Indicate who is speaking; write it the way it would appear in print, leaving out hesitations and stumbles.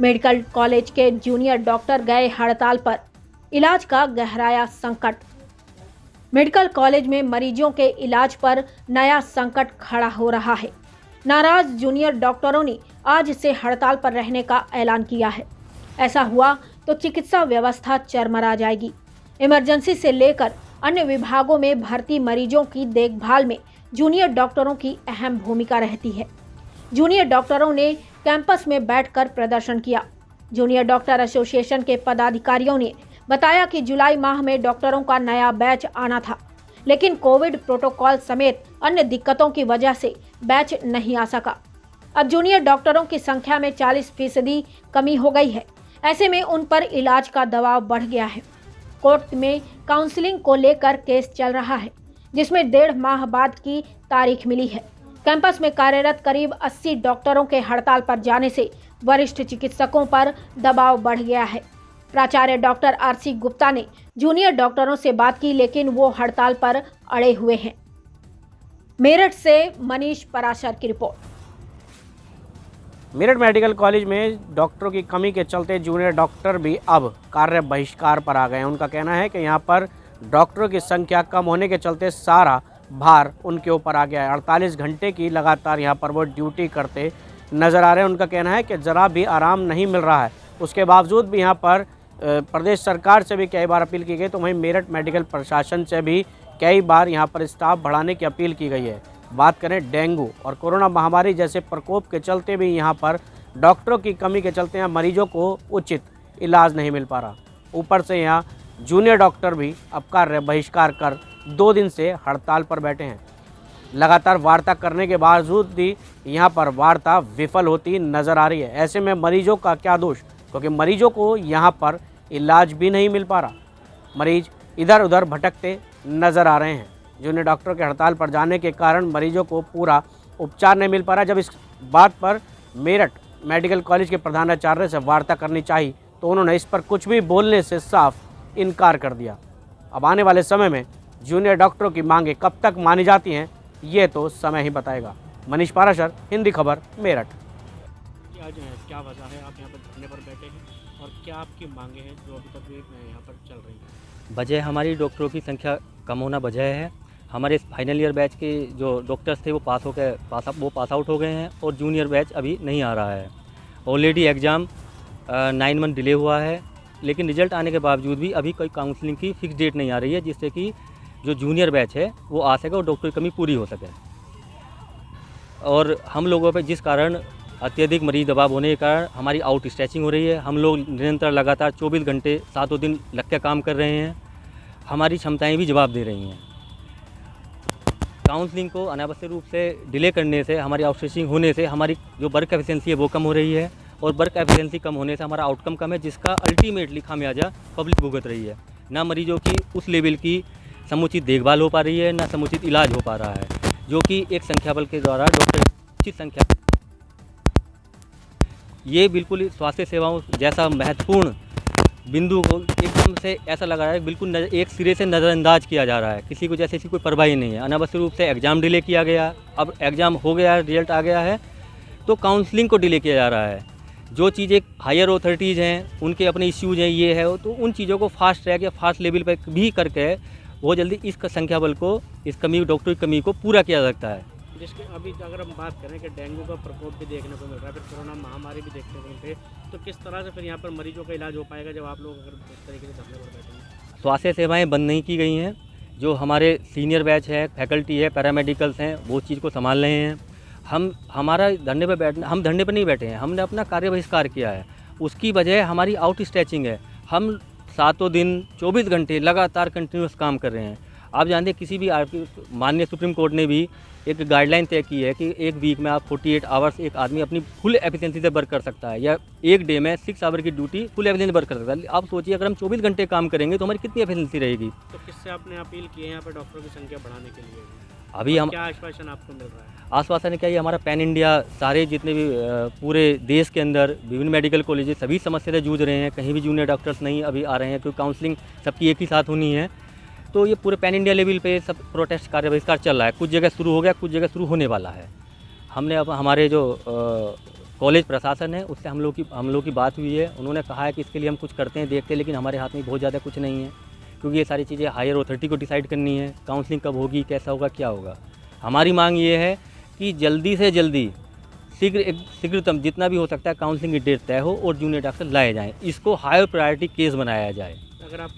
Speaker 1: Medical college के junior doctor गए हड़ताल पर, इलाज का गहराया संकट। मेडिकल कॉलेज में मरीजों के इलाज पर नया संकट खड़ा हो रहा है। नाराज जूनियर डॉक्टरों ने आज से हड़ताल पर रहने का ऐलान किया है। ऐसा हुआ तो चिकित्सा व्यवस्था चरमरा जाएगी। इमरजेंसी से लेकर अन्य विभागों में भर्ती मरीजों की देखभाल में जूनियर डॉक्टरों की अहम भूमिका रहती है। जूनियर डॉक्टरों ने कैंपस में बैठकर प्रदर्शन किया। जूनियर डॉक्टर एसोसिएशन के पदाधिकारियों ने बताया कि जुलाई माह में डॉक्टरों का नया बैच आना था, लेकिन कोविड प्रोटोकॉल समेत अन्य दिक्कतों की वजह से बैच नहीं आ सका। अब जूनियर डॉक्टरों की संख्या में 40% कमी हो गई है। ऐसे में उन पर इलाज का दबाव बढ़ गया है। कोर्ट में काउंसलिंग को लेकर केस चल रहा है, जिसमें 1.5 माह बाद की तारीख मिली है। कैंपस में कार्यरत करीब 80 डॉक्टरों के हड़ताल पर जाने से वरिष्ठ चिकित्सकों पर दबाव बढ़ गया है। प्राचार्य डॉक्टर आरसी गुप्ता ने जूनियर डॉक्टरों से बात की, लेकिन वो हड़ताल पर अड़े हुए हैं। मेरठ से मनीष पराशर की रिपोर्ट।
Speaker 2: मेरठ मेडिकल कॉलेज में डॉक्टरों की कमी के चलते जूनियर डॉक्टर भी अब कार्य बहिष्कार पर आ गए हैं। उनका कहना है कि यहाँ पर डॉक्टरों की संख्या कम होने के चलते सारा भार उनके ऊपर आ गया है। 48 घंटे की लगातार यहाँ पर वो ड्यूटी करते नज़र आ रहे हैं। उनका कहना है कि ज़रा भी आराम नहीं मिल रहा है। उसके बावजूद भी यहाँ पर प्रदेश सरकार से भी कई बार अपील की गई, तो वहीं मेरठ मेडिकल प्रशासन से भी कई बार यहाँ पर स्टाफ बढ़ाने की अपील की गई है। बात करें डेंगू और कोरोना महामारी जैसे प्रकोप के चलते भी यहाँ पर डॉक्टरों की कमी के चलते यहाँ मरीजों को उचित इलाज नहीं मिल पा रहा। ऊपर से यहाँ जूनियर डॉक्टर भी अब कार्य बहिष्कार कर 2 दिन से हड़ताल पर बैठे हैं। लगातार वार्ता करने के बावजूद भी यहाँ पर वार्ता विफल होती नज़र आ रही है। ऐसे में मरीजों का क्या दोष, क्योंकि मरीजों को यहाँ पर इलाज भी नहीं मिल पा रहा। मरीज इधर उधर भटकते नज़र आ रहे हैं। जूनियर डॉक्टर के हड़ताल पर जाने के कारण मरीजों को पूरा उपचार नहीं मिल पा रहा। जब इस बात पर मेरठ मेडिकल कॉलेज के प्रधानाचार्य से वार्ता करनी चाहिए तो उन्होंने इस पर कुछ भी बोलने से साफ इनकार कर दिया। अब आने वाले समय में जूनियर डॉक्टरों की मांगें कब तक मानी जाती हैं, ये तो समय ही बताएगा। मनीष पाराशर, हिंदी खबर, मेरठ। क्या वजह है आप यहाँ पर धरने पर बैठे हैं और क्या आपकी मांगें हैं जो अभी तक यहाँ पर चल रही हैं?
Speaker 3: वजह हमारी डॉक्टरों की संख्या कम होना वजह है। हमारे फाइनल ईयर बैच के जो डॉक्टर्स थे वो पास आउट हो गए हैं और जूनियर बैच अभी नहीं आ रहा है। ऑलरेडी एग्ज़ाम 9 मंथ डिले हुआ है, लेकिन रिजल्ट आने के बावजूद भी अभी कोई काउंसलिंग की फिक्स डेट नहीं आ रही है, जिससे कि जो जूनियर बैच है वो आ सके और डॉक्टर की कमी पूरी हो सके। और हम लोगों पे जिस कारण अत्यधिक मरीज दबाव होने के कारण हमारी आउट स्ट्रेचिंग हो रही है। हम लोग निरंतर लगातार 24 घंटे 7 दिन लग के काम कर रहे हैं। हमारी क्षमताएं भी जवाब दे रही हैं। काउंसलिंग को अनावश्यक रूप से डिले करने से, हमारी आउटस्ट्रेचिंग होने से हमारी जो वर्क एफिशिएंसी है वो कम हो रही है और वर्क एफिशिएंसी कम होने से हमारा आउटकम कम है, जिसका अल्टीमेटली खामियाजा पब्लिक भुगत रही है। ना मरीजों की उस लेवल की समुचित देखभाल हो पा रही है, ना समुचित इलाज हो पा रहा है, जो कि एक संख्या बल के द्वारा डॉक्टर उचित संख्या, ये बिल्कुल स्वास्थ्य सेवाओं जैसा महत्वपूर्ण बिंदु को एकदम से ऐसा लगा रहा है बिल्कुल एक सिरे से नज़रअंदाज किया जा रहा है। किसी को जैसे कोई परवाह ही नहीं है। अनावश्यक रूप से एग्ज़ाम डिले किया गया। अब एग्ज़ाम हो गया, रिजल्ट आ गया है, तो काउंसलिंग को डिले किया जा रहा है। जो चीज़ें हायर अथॉरिटीज़ हैं उनके अपने इश्यूज़ हैं, ये है, तो उन चीज़ों को फास्ट ट्रैक या फास्ट लेवल पर भी करके बहुत जल्दी इस संख्या बल को, इस कमी, डॉक्टर की कमी को पूरा किया जा सकता है।
Speaker 2: जिसके अभी अगर हम बात करें कि डेंगू का प्रकोप भी देखने को मिल रहा है, फिर कोरोना महामारी भी देखने को मिल रही है, तो किस तरह से फिर यहाँ पर मरीजों का इलाज हो पाएगा जब आप लोग अगर इस तरीके से धरने पर बैठेंगे?
Speaker 3: स्वास्थ्य सेवाएं बंद नहीं की गई हैं। जो हमारे सीनियर बैच है, फैकल्टी है, पैरामेडिकल्स हैं, वो चीज़ को संभाल रहे हैं। हम धरने पर नहीं बैठे हैं, हमने अपना कार्य बहिष्कार किया है। उसकी वजह हमारी आउट स्ट्रेचिंग है। हम 7 दिन 24 घंटे लगातार कंटिन्यूस काम कर रहे हैं। आप जानते हैं किसी भी माननीय सुप्रीम कोर्ट ने भी एक गाइडलाइन तय की है कि एक वीक में आप 48 आवर्स एक आदमी अपनी फुल एफिशिएंसी से वर्क कर सकता है, या एक डे में 6 आवर की ड्यूटी फुल एफिशिएंसी वर्क कर सकता है। आप सोचिए अगर हम 24 घंटे काम करेंगे तो हमारी कितनी एफिशिएंसी रहेगी।
Speaker 2: तो किससे आपने अपील की है यहाँ पर डॉक्टरों की संख्या बढ़ाने के लिए?
Speaker 3: अभी हम
Speaker 2: क्या आश्वासन आपको मिल रहा है?
Speaker 3: आश्वासन क्या, ये हमारा पैन इंडिया सारे जितने भी पूरे देश के अंदर विभिन्न मेडिकल कॉलेज सभी समस्या से जूझ रहे हैं। कहीं भी जूनियर डॉक्टर्स नहीं अभी आ रहे हैं, क्योंकि काउंसलिंग सबकी एक ही साथ होनी है। तो ये पूरे पैन इंडिया लेवल पे सब प्रोटेस्ट कार्य बहिष्कार चल रहा है। कुछ जगह शुरू हो गया, कुछ जगह शुरू होने वाला है। हमने अब हमारे जो कॉलेज प्रशासन है उससे हम लोग की बात हुई है। उन्होंने कहा है कि इसके लिए हम कुछ करते हैं, देखते हैं, लेकिन हमारे हाथ में बहुत ज़्यादा कुछ नहीं है, क्योंकि ये सारी चीज़ें हायर अथॉरिटी को डिसाइड करनी है। काउंसलिंग कब होगी, कैसा होगा, क्या होगा। हमारी मांग ये है कि जल्दी से जल्दी शीघ्रतम जितना भी हो सकता है काउंसलिंग की डेट तय हो और जूनियर डॉक्टर लाए जाएँ। इसको हायर प्रायोरिटी केस बनाया जाए।
Speaker 2: अगर आप